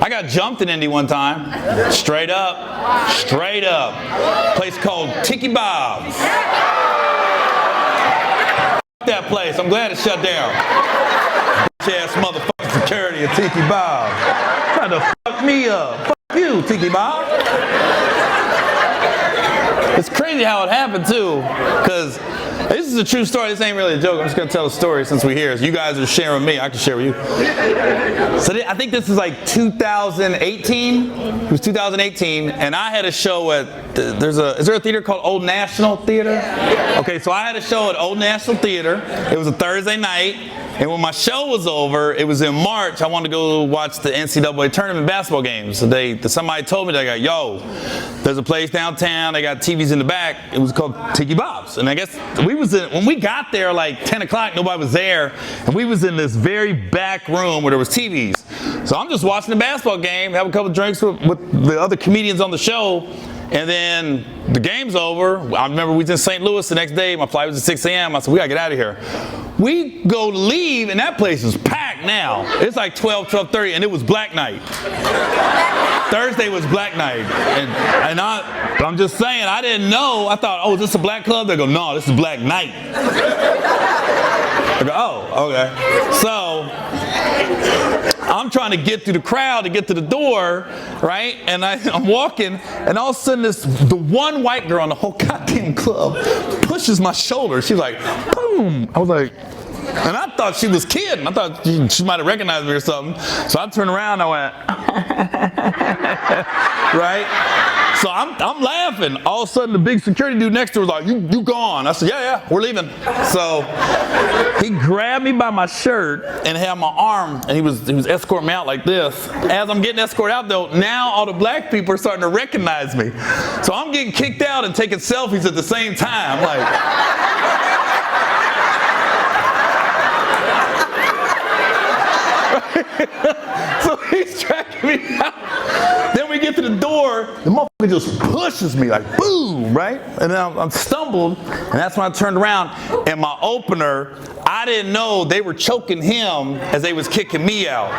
I got jumped in Indy one time. Straight up. Straight up. Place called Tiki Bobs. That place. I'm glad it shut down. Bitch-ass motherfucking security at Tiki Bob. Trying to fuck me up. Fuck you, Tiki Bob. It's crazy how it happened too, because this is a true story. This ain't really a joke. I'm just gonna tell a story since we're here. You guys are sharing with me. I can share with you. So I think this is like 2018. It was 2018, and I had a show at is there a theater called Old National Theater? Okay, so I had a show at Old National Theater. It was a Thursday night, and when my show was over, it was in March. I wanted to go watch the NCAA tournament basketball games. So somebody told me, they got, yo, there's a place downtown. They got TVs in the back. It was called Tiki Bobs, and I guess when we got there like 10 o'clock, nobody was there, and we was in this very back room where there was TVs. So I'm just watching the basketball game, have a couple of drinks with the other comedians on the show, and then the game's over. I remember we was in St. Louis the next day. My flight was at 6 a.m. I said, we gotta get out of here. We go to leave, and that place is packed now. It's like 12:30, and it was Black Night. Thursday was Black Night, and I'm just saying, I didn't know. I thought, oh, is this a black club? They go, no, this is Black Night. I go, oh, okay. So I'm trying to get through the crowd to get to the door, right? And I'm walking, and all of a sudden, the one white girl in the whole goddamn club pushes my shoulder. She's like, boom. I was like, and I thought she was kidding. I thought she might have recognized me or something. So I turned around, I went, right? So I'm laughing. All of a sudden, the big security dude next to her was like, you gone. I said, yeah, we're leaving. So he grabbed me by my shirt and had my arm, and he was escorting me out like this. As I'm getting escorted out, though, now all the black people are starting to recognize me. So I'm getting kicked out and taking selfies at the same time. Like, so he's tracking me out. Then we get to the door, the motherfucker just pushes me like boom, right? And then I'm stumbled, and that's when I turned around, and my opener, I didn't know they were choking him as they was kicking me out.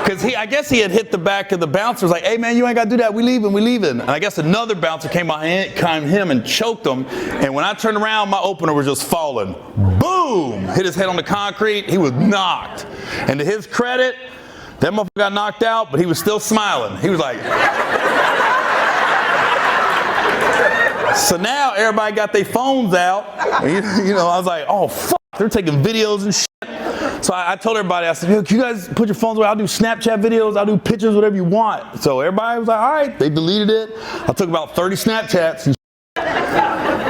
Because I guess he had hit the back of the bouncer, was like, hey man, you ain't gotta do that, we leaving. And I guess another bouncer came behind him and choked him, and when I turned around, my opener was just falling. Boom! Hit his head on the concrete, he was knocked. And to his credit, that motherfucker got knocked out, but he was still smiling. He was like... So now everybody got their phones out. You know, I was like, oh, fuck. They're taking videos and shit. So I told everybody, I said, yo, can you guys put your phones away? I'll do Snapchat videos. I'll do pictures, whatever you want. So everybody was like, all right. They deleted it. I took about 30 Snapchats and shit.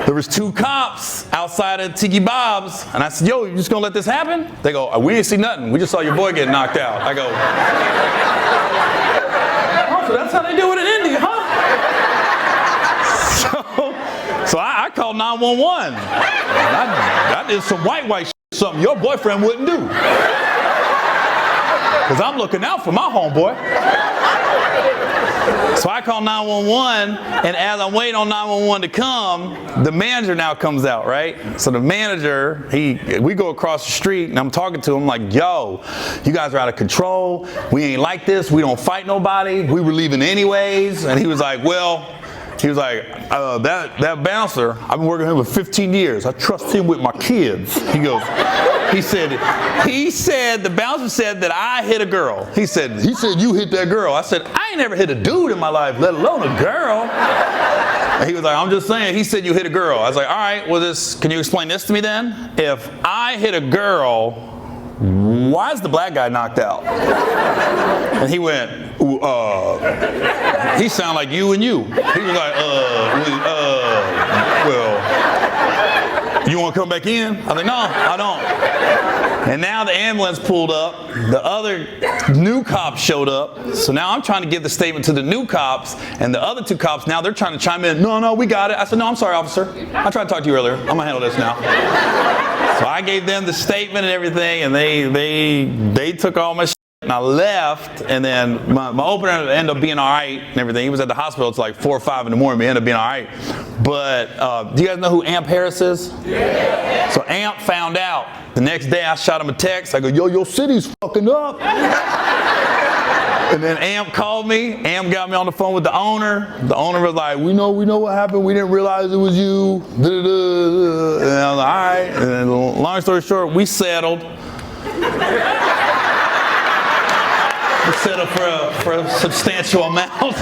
There was 2 cops outside of Tiki Bob's, and I said, yo, you just gonna let this happen? They go, we didn't see nothing. We just saw your boy get knocked out. I go, oh, so that's how they do it in India, huh? So I called 911. I did some white shit, something your boyfriend wouldn't do. Because I'm looking out for my homeboy. So I call 911, and as I'm waiting on 911 to come, the manager now comes out, right? So the manager, we go across the street, and I'm talking to him like, yo, you guys are out of control. We ain't like this. We don't fight nobody. We were leaving anyways. And he was like, that bouncer, I've been working with him for 15 years. I trust him with my kids. He goes, he said, the bouncer said that I hit a girl. He said, you hit that girl. I said, I ain't never hit a dude in my life, let alone a girl. And he was like, I'm just saying, he said you hit a girl. I was like, all right, well, can you explain this to me then? If I hit a girl, why is the black guy knocked out? And he went, he sound like you and you. He was like, well, you want to come back in? I was like, no, I don't. And now the ambulance pulled up. The other new cops showed up. So now I'm trying to give the statement to the new cops, and the other 2 cops, now they're trying to chime in. No, we got it. I said, no, I'm sorry, officer. I tried to talk to you earlier. I'm going to handle this now. So I gave them the statement and everything, and they took all my shit, and I left, and then my opener ended up being all right and everything. He was at the hospital till like 4 or 5 in the morning, but he ended up being all right. But do you guys know who Amp Harris is? Yeah. So Amp found out. The next day I shot him a text. I go, yo, your city's fucking up. And then Amp called me. Amp got me on the phone with the owner. The owner was like, we know what happened. We didn't realize it was you. And I was like, all right. And then long story short, we settled. We settled for a substantial amount.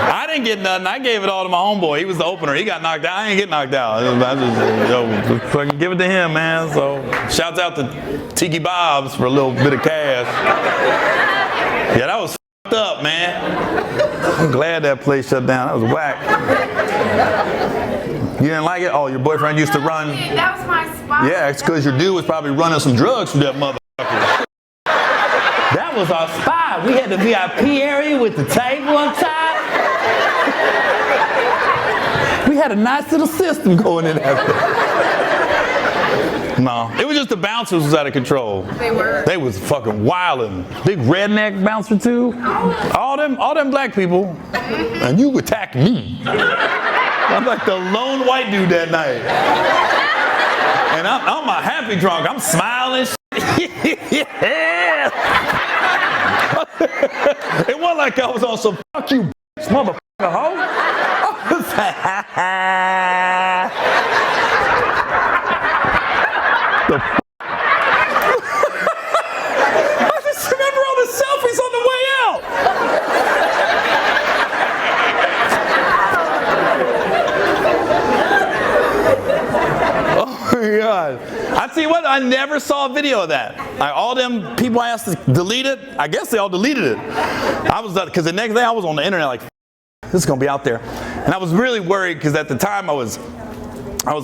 I didn't get nothing. I gave it all to my homeboy. He was the opener. He got knocked out. I ain't get knocked out. I just fucking give it to him, man. So shouts out to Tiki Bobs for a little bit of cash. Yeah, that was fucked up, man. I'm glad that place shut down. That was whack. You didn't like it? Oh, your boyfriend used to run. That was my spot. Yeah, it's because your dude was probably running some drugs through that motherfucker. That was our spot. We had the VIP area with the table on top. We had a nice little system going in there. No, it was just the bouncers was out of control. They were. They was fucking wildin'. Big redneck bouncer too. All them black people. And you attacked me. I'm like the lone white dude that night. And I'm a happy drunk. I'm smiling. Yeah. It wasn't like I was on some fuck you bitch, motherfucker hoe. I was like, I just remember all the selfies on the way out. Oh my God. I tell you what, I never saw a video of that. Like all them people I asked to delete it, I guess they all deleted it. I was, because the next day I was on the internet like, this is gonna be out there. And I was really worried because at the time I was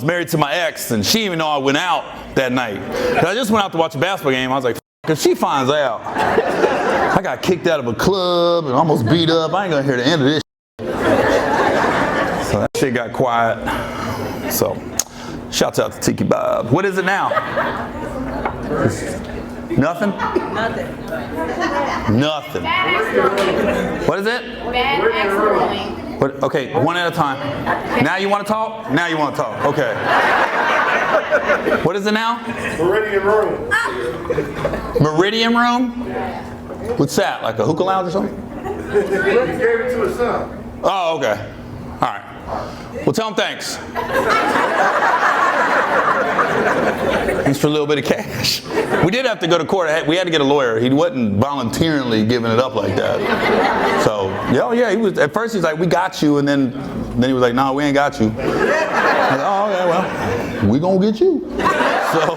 married to my ex and she didn't even know I went out that night. I just went out to watch a basketball game. I was like, if she finds out, I got kicked out of a club and almost beat up. I ain't gonna hear the end of this. So that shit got quiet. So, shouts out to Tiki Bob. What is it now? Nothing? Nothing. What is it? Bad ex-rolling. What, okay, one at a time. Now you want to talk? Now you want to talk. Okay. What is it now? Meridian Room. Meridian Room? What's that? Like a hookah lounge or something? He gave it to his son. Oh, okay. All right. Well, tell him thanks. Thanks for a little bit of cash. We did have to go to court. We had to get a lawyer. He wasn't voluntarily giving it up like that. So, yeah, he was. At first, he's like, "We got you," and then he was like, "No, we ain't got you." I was like, "Oh, okay, well, we gonna get you." So.